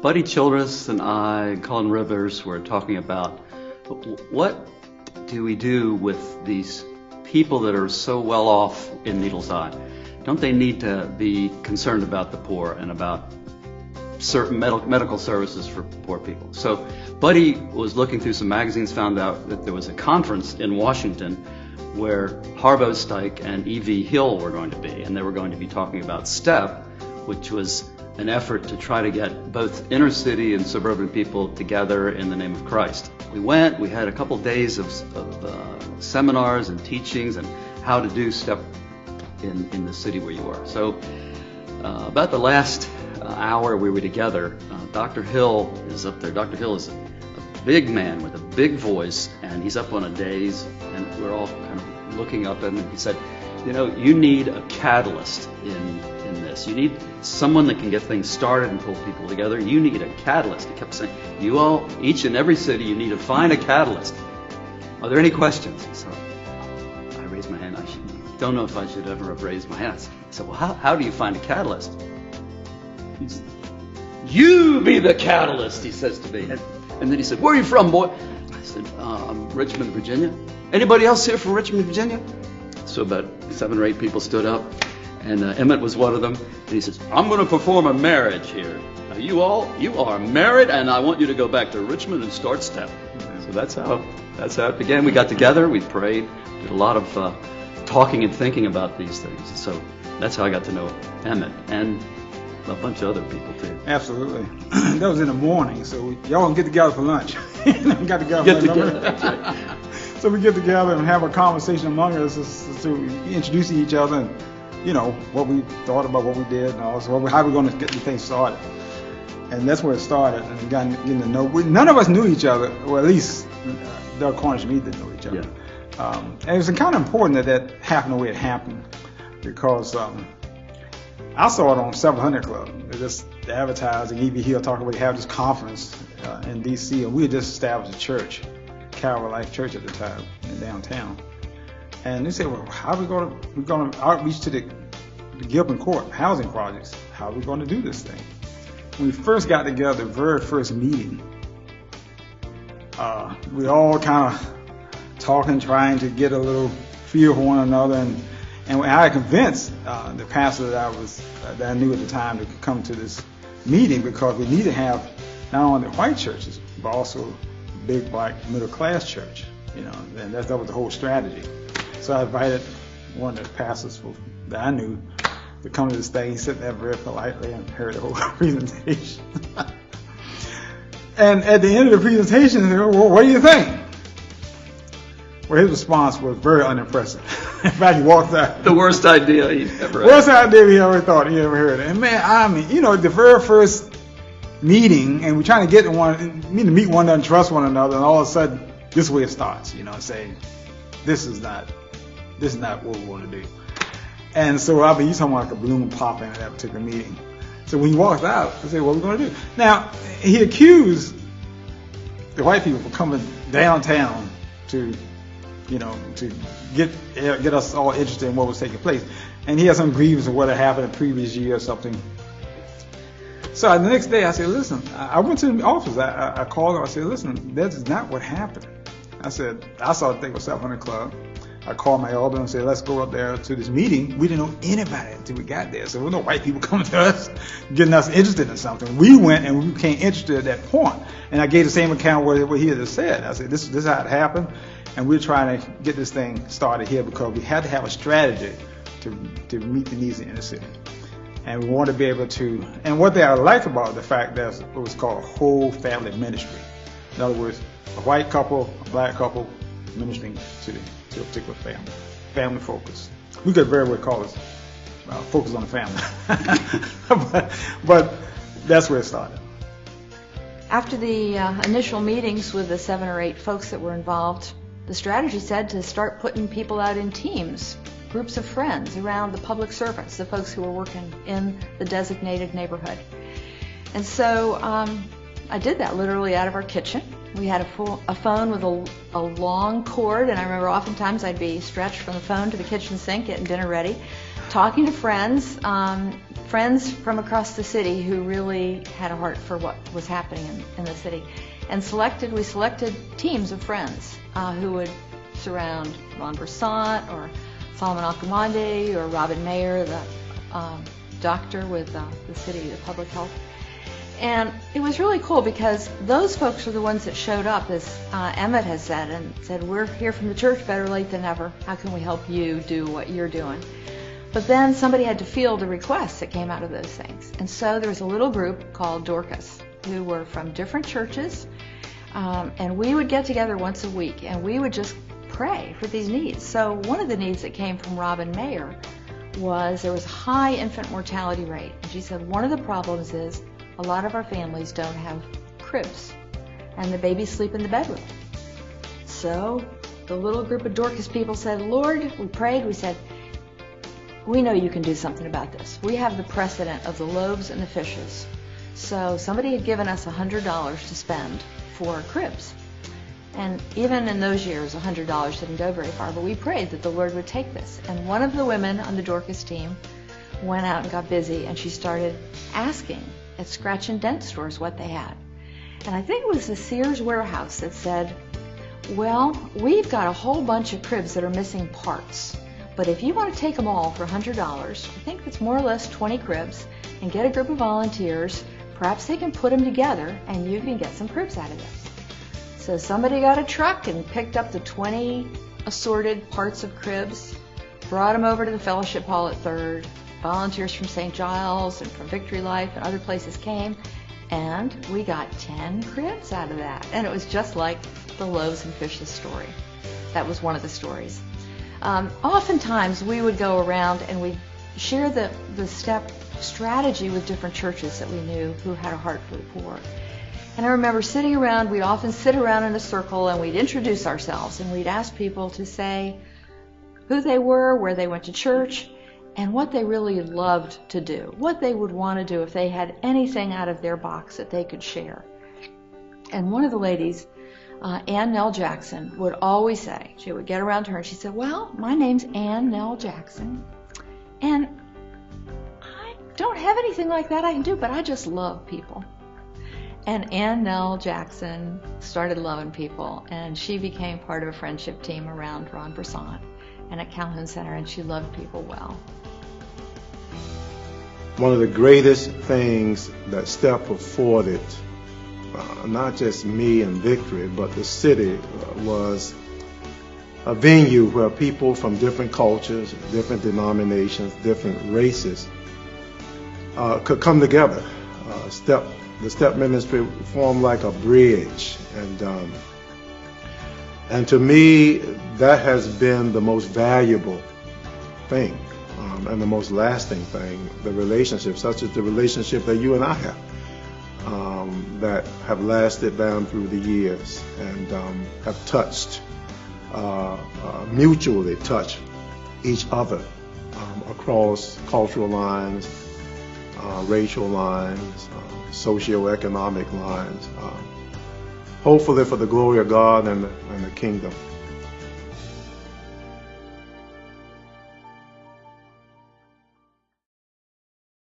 Buddy Childress and I, Colin Rivers, were talking about what do we do with these people that are so well off in Needles Eye? Don't they need to be concerned about the poor and about certain medical services for poor people? So Buddy was looking through some magazines, found out that there was a conference in Washington where Harvo Stike and E.V. Hill were going to be, and they were going to be talking about STEP, which was an effort to try to get both inner city and suburban people together in the name of Christ. We went, we had a couple days of seminars and teachings and how to do STEP in the city where you were. So about the last hour we were together, Dr. Hill is up there. Dr. Hill is a big man with a big voice, and he's up on a dais, and we're all kind of looking up at him, and he said, you know, you need a catalyst in this. You need someone that can get things started and pull people together. You need a catalyst. He kept saying, you all, each and every city, you need to find a catalyst. Are there any questions? So I raised my hand. I don't know if I should ever have raised my hand. I said, well, how do you find a catalyst? He said, you be the catalyst, he says to me. And then he said, where are you from, boy? I said, I'm Richmond, Virginia. Anybody else here from Richmond, Virginia? So about 7 or 8 people stood up, and Emmett was one of them. And he says, I'm going to perform a marriage here. Now you are married, and I want you to go back to Richmond and start STEP. So that's how it began. We got together, we prayed, did a lot of talking and thinking about these things. So that's how I got to know Emmett and a bunch of other people too. Absolutely. That was in the morning, so y'all can get together for lunch. Got together. Get together. That's right. So we get together and have a conversation among us to introduce each other and, you know, what we thought about what we did and all. So how we're going to get the thing started. And that's where it started. And getting to know. None of us knew each other, or at least Doug Cornish and me didn't know each other. Yeah. And it was kind of important that happened the way it happened, because I saw it on 700 Club. They just advertising, E.B. Hill talking about they have this conference in D.C. and we had just established a church, Calvary Life Church at the time in downtown. And they said, well, how are we going to outreach to the Gilpin Court housing projects? How are we going to do this thing? When we first got together, the very first meeting, we all kind of talking, trying to get a little feel for one another, and I convinced the pastor that I knew at the time to come to this meeting, because we need to have not only the white churches, but also a big black middle class church, you know, and that was the whole strategy. So I invited one of the pastors that I knew to come to this thing. He sat there very politely and heard the whole presentation. And at the end of the presentation, he said, well, what do you think? Well, his response was very unimpressive. In fact, he walked out. The worst idea he ever had. Worst idea he ever thought he ever heard. And man, I mean, you know, the very first meeting, and we're trying to get to meet one another and trust one another, and all of a sudden, this is where it starts, you know, saying, this is not what we want to do. And so I mean, you talking about like a balloon popping at that particular meeting. So when he walked out, I said, what are we going to do? Now, he accused the white people for coming downtown to, you know, to get us all interested in what was taking place. And he had some grievance of what had happened the previous year or something. So the next day I said, listen, I went to the office. I called him. I said, listen, that's not what happened. I said, I saw the thing with 700 Club. I called my elder and said, let's go up there to this meeting. We didn't know anybody until we got there. So there were no white people coming to us, getting us interested in something. We went and we became interested at that point. And I gave the same account of what he had just said. I said, this is how it happened. And we're trying to get this thing started here because we had to have a strategy to meet the needs of the inner city. And we want to be able to, and what I liked about the fact that it was called whole family ministry. In other words, a white couple, a black couple ministering to a particular family focus. We could very well call it focus on the family. but that's where it started. After the initial meetings with the 7 or 8 folks that were involved, the strategy said to start putting people out in teams, groups of friends around the public servants, the folks who were working in the designated neighborhood. And so I did that literally out of our kitchen. We had a phone with a long cord, and I remember oftentimes I'd be stretched from the phone to the kitchen sink, getting dinner ready, talking to friends, friends from across the city who really had a heart for what was happening in the city. And we selected teams of friends who would surround Ron Broussard or Solomon Akamande or Robin Mayer, the doctor with the city, the public health. And it was really cool because those folks are the ones that showed up, as Emmett has said, and said, we're here from the church, better late than never. How can we help you do what you're doing? But then somebody had to field the requests that came out of those things. And so there was a little group called Dorcas who were from different churches. And we would get together once a week and we would just pray for these needs. So one of the needs that came from Robin Mayer was there was a high infant mortality rate. And she said one of the problems is a lot of our families don't have cribs and the babies sleep in the bedroom. So the little group of Dorcas people said, Lord, we prayed, we said, we know you can do something about this. We have the precedent of the loaves and the fishes. So somebody had given us $100 to spend for cribs. And even in those years, $100 didn't go very far, but we prayed that the Lord would take this. And one of the women on the Dorcas team went out and got busy, and she started asking at scratch and dent stores what they had. And I think it was the Sears warehouse that said, well, we've got a whole bunch of cribs that are missing parts, but if you want to take them all for $100, I think it's more or less 20 cribs, and get a group of volunteers, perhaps they can put them together and you can get some cribs out of it. So somebody got a truck and picked up the 20 assorted parts of cribs, brought them over to the fellowship hall at 3rd. Volunteers from St. Giles and from Victory Life and other places came, and we got 10 cribs out of that. And it was just like the loaves and fishes story. That was one of the stories. Oftentimes we would go around and we'd share the step strategy with different churches that we knew who had a heart for the poor. And I remember sitting around, we'd often sit around in a circle and we'd introduce ourselves and we'd ask people to say who they were, where they went to church, and what they really loved to do, what they would want to do if they had anything out of their box that they could share. And one of the ladies, Ann Nell Jackson, would always say, she would get around to her and she said, well, my name's Ann Nell Jackson, and I don't have anything like that I can do, but I just love people. And Ann Nell Jackson started loving people, and she became part of a friendship team around Ron Broussard and at Calhoun Center, and she loved people well. One of the greatest things that STEP afforded, not just me and Victory, but the city, was a venue where people from different cultures, different denominations, different races could come together. The STEP ministry formed like a bridge, and to me, that has been the most valuable thing and the most lasting thing, the relationship, such as the relationship that you and I have, that have lasted down through the years and have touched, mutually touched each other across cultural lines, racial lines, socioeconomic lines, hopefully for the glory of God and the kingdom.